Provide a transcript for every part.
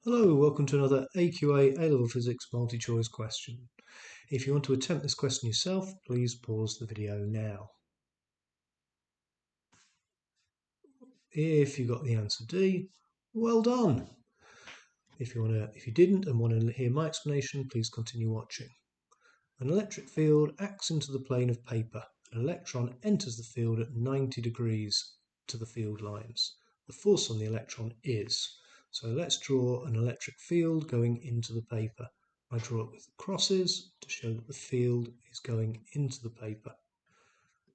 Hello, welcome to another AQA A-level Physics multi-choice question. If you want to attempt this question yourself, please pause the video now. If you got the answer D, well done. If you didn't and want to hear my explanation, please continue watching. An electric field acts into the plane of paper. An electron enters the field at 90 degrees to the field lines. The force on the electron is. So let's draw an electric field going into the paper. I draw it with crosses to show that the field is going into the paper.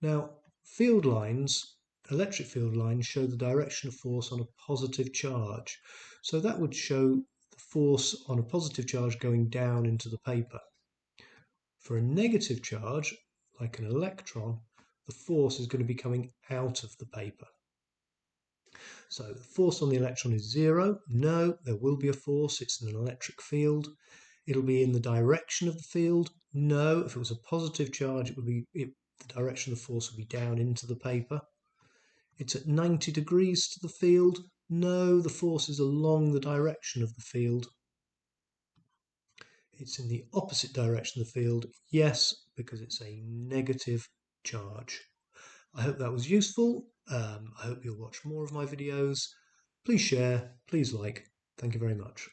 Now, electric field lines show the direction of force on a positive charge. So that would show the force on a positive charge going down into the paper. For a negative charge, like an electron, the force is going to be coming out of the paper. So the force on the electron is zero. No, there will be a force. It's an electric field. It'll be in the direction of the field. No, if it was a positive charge, the direction of the force would be down into the paper. It's at 90 degrees to the field. No, the force is along the direction of the field. It's in the opposite direction of the field. Yes, because it's a negative charge. I hope that was useful. I hope you'll watch more of my videos. Please share, please like. Thank you very much.